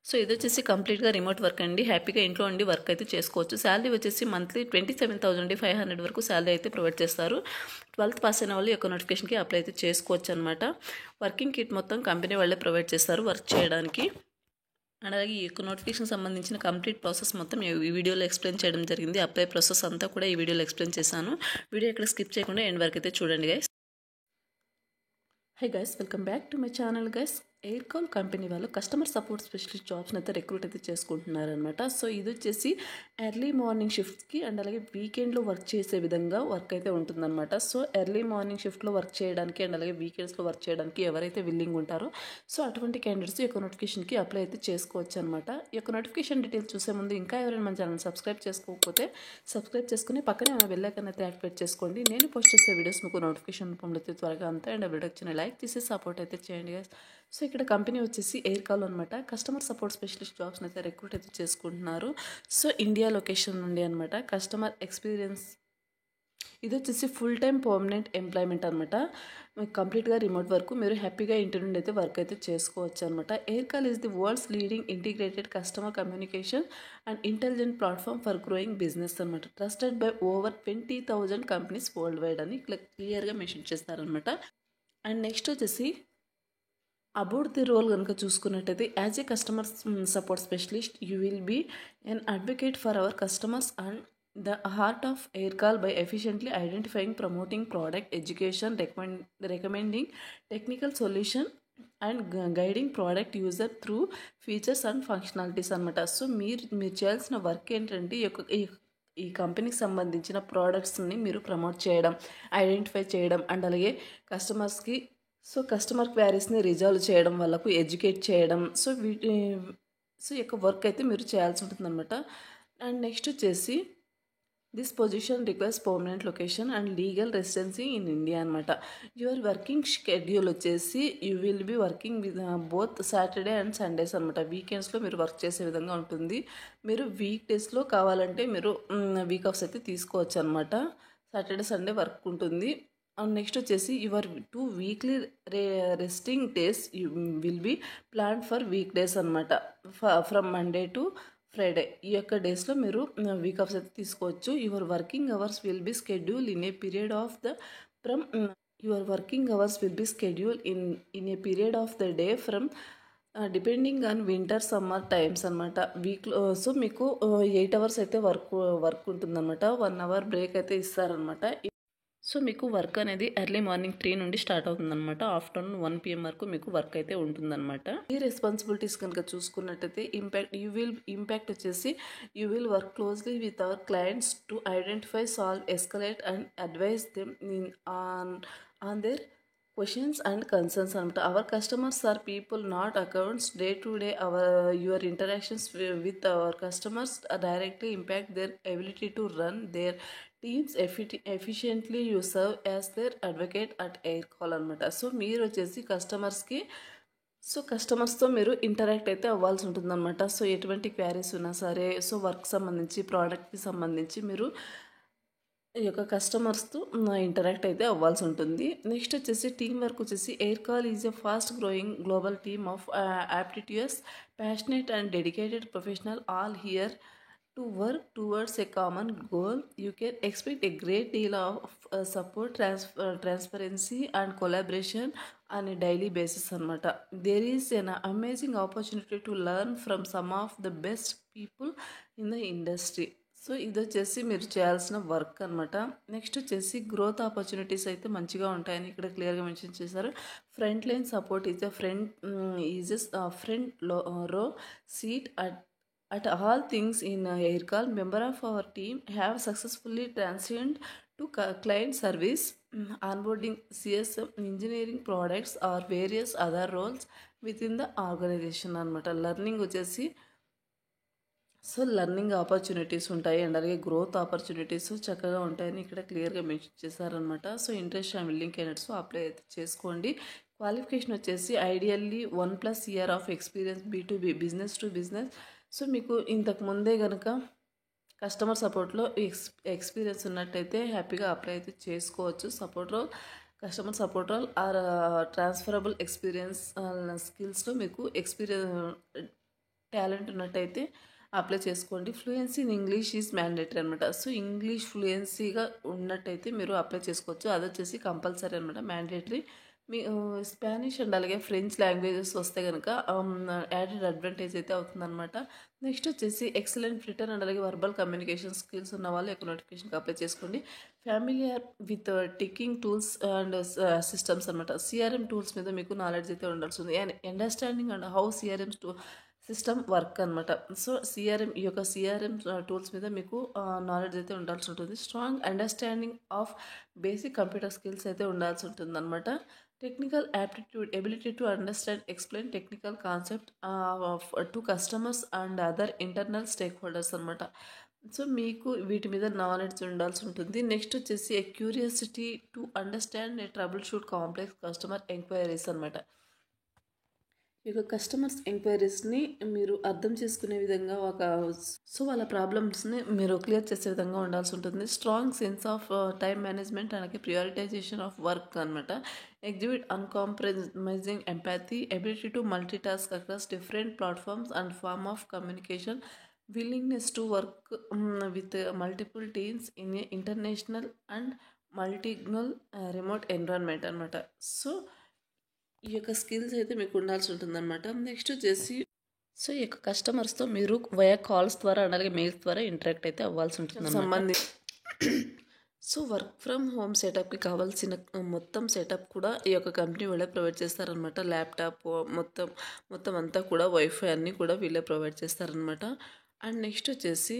So ఇది వచ్చేసి కంప్లీట్గా రిమోట్ వర్క్ అండి. హ్యాపీగా ఇంట్లో ఉండి వర్క్ అయితే చేసుకోవచ్చు. శాలరీ వచ్చేసి మంత్లీ 27,500 వరకు శాలరీ అయితే ప్రొవైడ్ చేస్తారు. 12th పాస్ అయిన వాళ్ళు ఈ యొక్క నోటిఫికేషన్కి అప్లై అయితే చేసుకోవచ్చు అనమాట. వర్కింగ్ కిట్ మొత్తం కంపెనీ వాళ్ళే ప్రొవైడ్ చేస్తారు వర్క్ చేయడానికి. అండ్ అలాగే ఈ యొక్క నోటిఫికేషన్ సంబంధించిన కంప్లీట్ ప్రాసెస్ మొత్తం ఈ వీడియోలో ఎక్స్ప్లెయిన్ చేయడం జరిగింది. అప్లై ప్రాసెస్ అంతా కూడా ఈ వీడియోలో ఎక్స్ప్లెయిన్ చేశాను. వీడియో ఇక్కడ స్కిప్ చేయకుండా ఎండ్ వరకు అయితే చూడండి guys. Hi guys, welcome back to my channel guys. Aircall company వాళ్ళు కస్టమర్ సపోర్ట్ స్పెషలిస్ట్ జాబ్స్ని అయితే రిక్రూట్ అయితే చేసుకుంటున్నారనమాట. సో ఇది వచ్చేసి ఎర్లీ మార్నింగ్ షిఫ్ట్కి అండ్ అలాగే వీకెండ్లో వర్క్ చేసే విధంగా వర్క్ అయితే ఉంటుందన్నమాట. సో ఎర్లీ మార్నింగ్ షిఫ్ట్లో వర్క్ చేయడానికి అండ్ అలాగే వీకెండ్స్లో వర్క్ చేయడానికి ఎవరైతే విల్లింగ్ ఉంటారో సో అటువంటి క్యాండిడేట్స్ ఈ యొక్క నోటిఫికేషన్కి అప్లై అయితే చేసుకోవచ్చు అనమాట. ఈ యొక్క నోటిఫికేషన్ డీటెయిల్స్ చూసే ముందు ఇంకా ఎవరైనా మన ఛానల్ సబ్స్క్రైబ్ చేసుకోకపోతే సబ్స్క్రైబ్ చేసుకుని పక్కనే ఉన్న బెల్ ఐకాన్ అయితే యాక్టివేట్ చేసుకోండి. నేను పోస్ట్ చేసే వీడియోస్ మీకు నోటిఫికేషన్ రూపంలో అయితే త్వరగా అంతా అండ్ వీడియో వచ్చిన లైక్ చేసి సపోర్ట్ అయితే చేయండి గైస్. సో ఇక్కడ కంపెనీ వచ్చేసి ఎయిర్కాల్ అనమాట. కస్టమర్ సపోర్ట్ స్పెషలిస్ట్ జాబ్స్ని అయితే రిక్రూట్ అయితే చేసుకుంటున్నారు. సో ఇండియా లొకేషన్ నుండి అనమాట. కస్టమర్ ఎక్స్పీరియన్స్ ఇది వచ్చేసి ఫుల్ టైం పర్మనెంట్ ఎంప్లాయ్మెంట్ అనమాట. కంప్లీట్గా రిమోట్ వర్క్, మీరు హ్యాపీగా ఇంటి నుండి అయితే వర్క్ అయితే చేసుకోవచ్చు అనమాట. Aircall is the world's leading integrated customer communication and intelligent platform for growing business అనమాట. Trusted by over 20,000 companies world wide అని క్లియర్గా మెన్షన్ చేస్తారనమాట. అండ్ నెక్స్ట్ వచ్చేసి అబౌట్ ది రోల్ కనుక చూసుకున్నట్టయితే as a customer support specialist you will be an advocate for our customers and the heart of Aircall by efficiently identifying promoting product education recommending technical solution and guiding product user through features and functionalities అనమాట. So మీరు చేయాల్సిన work ఏంటంటే ఈ కంపెనీకి సంబంధించిన ప్రోడక్ట్స్ని మీరు promote చేయడం, identify చేయడం అండ్ అలాగే కస్టమర్స్కి కస్టమర్ క్వైరీస్ని రిజాల్వ్ చేయడం, వాళ్ళకు ఎడ్యుకేట్ చేయడం. ఈ యొక్క వర్క్ అయితే మీరు చేయాల్సి ఉంటుందన్నమాట. అండ్ నెక్స్ట్ వచ్చేసి this position requires permanent location and legal residency in India అనమాట. యువర్ వర్కింగ్ షెడ్యూల్ వచ్చేసి you will be working with both Saturday and Sundays అనమాట. వీకెండ్స్లో మీరు వర్క్ చేసే విధంగా ఉంటుంది. మీరు వీక్ డేస్లో కావాలంటే మీరు వీక్ ఆఫ్స్ అయితే తీసుకోవచ్చు అనమాట. సాటర్డే సండే వర్క్ ఉంటుంది. అండ్ నెక్స్ట్ వచ్చేసి your 2 weekly resting days will be plan for week days అనమాట. ఫ్రమ్ మండే టు ఫ్రైడే ఈ యొక్క డేస్లో మీరు వీక్ ఆఫ్స్ అయితే తీసుకోవచ్చు. Your working hours will be schedule in a period of the from your working hours will be schedule in a period of the day from depending on winter summer times అనమాట. వీక్లో so మీకు 8 hours అయితే work ఉంటుందన్నమాట. 1 hour break అయితే ఇస్తారనమాట. So మీకు work అనేది early morning 3 నుండి స్టార్ట్ అవుతుందన్నమాట. ఆఫ్టర్నూన్ 1 PM వరకు మీకు వర్క్ అయితే ఉంటుందన్నమాట. ఈ రెస్పాన్సిబిలిటీస్ కనుక చూసుకున్నట్టయితే ఇంపాక్ట్ వచ్చేసి you will work closely with our clients to identify, solve, escalate and advise them on their questions and concerns అనమాట. Our customers are people not accounts. Day to day your interactions with our customers directly impact their ability to run their teams efficiently. You serve as their advocate at Aircall అనమాట. So మీరు వచ్చేసి కస్టమర్స్తో మీరు interact అయితే అవ్వాల్సి ఉంటుందన్నమాట. So ఎటువంటి queries ఉన్నా సరే, సో వర్క్ సంబంధించి, ప్రోడక్ట్కి సంబంధించి మీరు ఈ యొక్క కస్టమర్స్తో ఇంటరాక్ట్ అయితే అవ్వాల్సి ఉంటుంది. నెక్స్ట్ వచ్చేసి టీమ్ వర్క్ వచ్చేసి Aircall is a fast growing global team of aptitudes, passionate and dedicated professional all here to work towards a common goal. You can expect a great deal of support, transparency and collaboration on a daily basis అనమాట. There is an amazing opportunity to learn from some of the best people in the industry. So ఇది వచ్చేసి మీరు చేయాల్సిన work అనమాట. Next వచ్చేసి growth opportunities అయితే మంచిగా ఉంటాయని ఇక్కడ క్లియర్గా మెన్షన్ చేశారు. Front line support is front రో seat at all things in Aircall. Member of our team have successfully transitioned to client service, onboarding, CSM, engineering products or various other roles within the organization అనమాట. Learning వచ్చేసి learning opportunities ఉంటాయి and అలాగే growth opportunities చక్కగా ఉంటాయని ఇక్కడ క్లియర్గా mention చేశారనమాట. So interest and willing candidates apply అయితే చేసుకోండి. క్వాలిఫికేషన్ వచ్చేసి ideally 1+ year of experience B2B, business to business. So మీకు ఇంతకు ముందే కనుక కస్టమర్ సపోర్ట్లో ఎక్స్పీరియన్స్ ఉన్నట్టయితే హ్యాపీగా అప్లై అయితే చేసుకోవచ్చు. Customer support role or transferable experience స్కిల్స్లో మీకు టాలెంట్ ఉన్నట్టయితే అప్లై చేసుకోండి. Fluency in English is mandatory అనమాట. సో ఇంగ్లీష్ ఫ్లూయెన్సీగా ఉన్నట్టయితే మీరు అప్లై చేసుకోవచ్చు. అది వచ్చేసి కంపల్సరీ అనమాట, మ్యాండేటరీ. మీ స్పానిష్ అండ్ అలాగే ఫ్రెంచ్ లాంగ్వేజెస్ వస్తే కనుక యాడెడ్ అడ్వాంటేజ్ అయితే అవుతుందన్నమాట. నెక్స్ట్ వచ్చేసి ఎక్సలెంట్ రిటర్న్ అండ్ అలాగే వర్బల్ కమ్యూనికేషన్ స్కిల్స్ ఉన్న వాళ్ళు యొక్క నోటిఫికేషన్కి అప్లై చేసుకోండి. Familiar with ticketing tools and systems అనమాట. సిఆర్ఎం టూల్స్ మీద మీకు నాలెడ్జ్ అయితే ఉండాల్సింది. And understanding and how CRM system work అనమాట. సో సిఆర్ఎం ఈ యొక్క సిఆర్ఎం టూల్స్ మీద మీకు నాలెడ్జ్ అయితే ఉండాల్సి ఉంటుంది. Strong understanding of basic computer skills అయితే ఉండాల్సి ఉంటుంది అనమాట. Technical aptitude, ability to understand explain technical concept to customers and other internal stakeholders అనమాట. సో మీకు వీటి మీద నాలెడ్జ్ ఉండాల్సి ఉంటుంది. నెక్స్ట్ వచ్చేసి a curiosity to understand a troubleshoot complex customer enquiries అనమాట. ఈ యొక్క కస్టమర్స్ ఎంక్వైరీస్ని మీరు అర్థం చేసుకునే విధంగా వాళ్ళ ప్రాబ్లమ్స్ని మీరు క్లియర్ చేసే విధంగా ఉండాల్సి ఉంటుంది. Strong sense of time management అలాగే ప్రియారిటైజేషన్ ఆఫ్ వర్క్ అనమాట. Exhibit uncompromising empathy, ability to multitask across different platforms and form of communication, willingness to work with multiple teams in a international and multilingual remote environment అనమాట. So ఈ యొక్క skills అయితే మీకు ఉండాల్సి ఉంటుందన్నమాట. Next వచ్చేసి so ఈ యొక్క కస్టమర్స్తో మీరు వయా కాల్స్ ద్వారా అలాగే మెయిల్స్ ద్వారా ఇంటరాక్ట్ అయితే అవ్వాల్సి ఉంటుంది సంబంధించి. సో వర్క్ ఫ్రమ్ హోమ్ సెటప్కి కావాల్సిన మొత్తం సెటప్ కూడా ఈ యొక్క కంపెనీ వీళ్ళే ప్రొవైడ్ చేస్తారనమాట. ల్యాప్టాప్ మొత్తం అంతా కూడా వైఫై అన్నీ కూడా వీళ్ళే ప్రొవైడ్ చేస్తారనమాట. అండ్ నెక్స్ట్ వచ్చేసి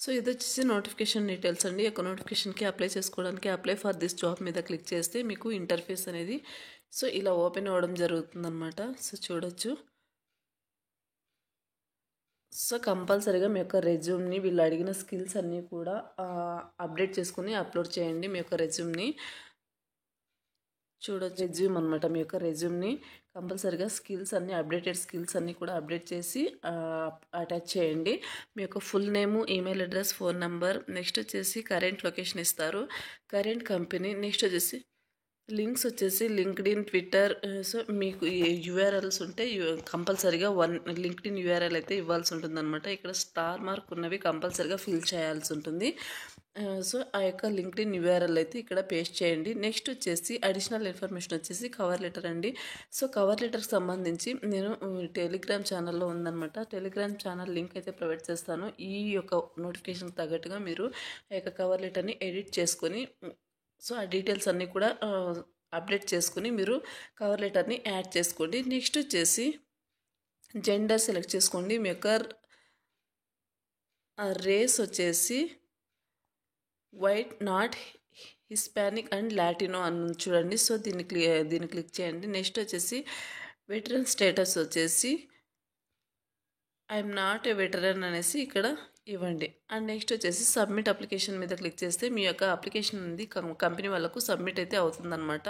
సో ఇది వచ్చేసి నోటిఫికేషన్ డీటెయిల్స్ అండి. ఈ యొక్క నోటిఫికేషన్కి అప్లై చేసుకోవడానికి అప్లై ఫర్ దిస్ జాబ్ మీద క్లిక్ చేస్తే మీకు ఇంటర్ఫేస్ అనేది సో ఇలా ఓపెన్ అవ్వడం జరుగుతుందన్నమాట. సో చూడొచ్చు. సో కంపల్సరీగా మీ యొక్క రెజ్యూమ్ని వీళ్ళు అడిగిన స్కిల్స్ అన్నీ కూడా అప్డేట్ చేసుకుని అప్లోడ్ చేయండి. మీ యొక్క రెజ్యూమ్ని చూడొచ్చు. రెజ్యూమ్ అనమాట. మీ యొక్క రెజ్యూమ్ని కంపల్సరీగా స్కిల్స్ అన్నీ అప్డేటెడ్ స్కిల్స్ అన్నీ కూడా అప్డేట్ చేసి అటాచ్ చేయండి. మీ యొక్క full name, email address, phone number, next వచ్చేసి కరెంట్ లొకేషన్ ఇస్తారు, కరెంట్ కంపెనీ, నెక్స్ట్ వచ్చేసి లింక్స్ వచ్చేసి లింక్డ్ఇన్, ట్విట్టర్. సో మీకు యూఆర్ఎల్స్ ఉంటే కంపల్సరీగా లింక్డ్ఇన్ యూఆర్ఎల్ అయితే ఇవ్వాల్సి ఉంటుంది అనమాట. ఇక్కడ స్టార్ మార్క్ ఉన్నవి కంపల్సరీగా ఫిల్ చేయాల్సి ఉంటుంది. సో ఆ యొక్క లింక్డ్ఇన్ యూఆర్ఎల్ అయితే ఇక్కడ పేస్ట్ చేయండి. నెక్స్ట్ వచ్చేసి అడిషనల్ ఇన్ఫర్మేషన్ వచ్చేసి కవర్ లెటర్ అండి. సో కవర్ లెటర్కి సంబంధించి నేను టెలిగ్రామ్ ఛానల్లో ఉందన్నమాట. టెలిగ్రామ్ ఛానల్ లింక్ అయితే ప్రొవైడ్ చేస్తాను. ఈ యొక్క నోటిఫికేషన్ తగ్గట్టుగా మీరు ఆ యొక్క కవర్ లెటర్ని ఎడిట్ చేసుకొని సో ఆ డీటెయిల్స్ అన్నీ కూడా అప్డేట్ చేసుకుని మీరు కవర్ లెటర్ని యాడ్ చేసుకోండి. నెక్స్ట్ వచ్చేసి జెండర్ సెలెక్ట్ చేసుకోండి. మీ యొక్క రేస్ వచ్చేసి white, not Hispanic and Latino అని చూడండి. సో దీన్ని క్లిక్ చేయండి. నెక్స్ట్ వచ్చేసి వెటరన్ స్టేటస్ వచ్చేసి ఐఎమ్ నాట్ ఏ వెటరన్ అనేసి ఇక్కడ ఇవ్వండి. అండ్ నెక్స్ట్ వచ్చేసి సబ్మిట్ అప్లికేషన్ మీద క్లిక్ చేస్తే మీ యొక్క అప్లికేషన్ అనేది కంపెనీ వాళ్ళకు సబ్మిట్ అయితే అవుతుందన్నమాట.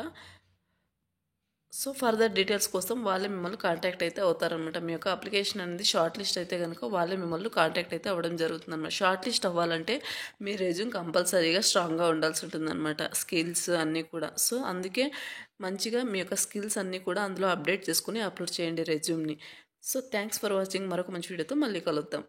సో ఫర్దర్ డీటెయిల్స్ కోసం వాళ్ళే మిమ్మల్ని కాంటాక్ట్ అయితే అవుతారనమాట. మీ యొక్క అప్లికేషన్ అనేది షార్ట్ లిస్ట్ అయితే కనుక వాళ్ళే మిమ్మల్ని కాంటాక్ట్ అయితే అవ్వడం జరుగుతుందన్నమాట. షార్ట్ లిస్ట్ అవ్వాలంటే మీ రెజ్యూమ్ కంపల్సరీగా స్ట్రాంగ్గా ఉండాల్సి ఉంటుందన్నమాట, స్కిల్స్ అన్నీ కూడా. సో అందుకే మంచిగా మీ యొక్క స్కిల్స్ అన్నీ కూడా అందులో అప్డేట్ చేసుకుని అప్లోడ్ చేయండి రెజ్యూమ్ని. So thanks for watching. మరొక మంచి వీడియోతో మళ్ళీ కలుద్దాం.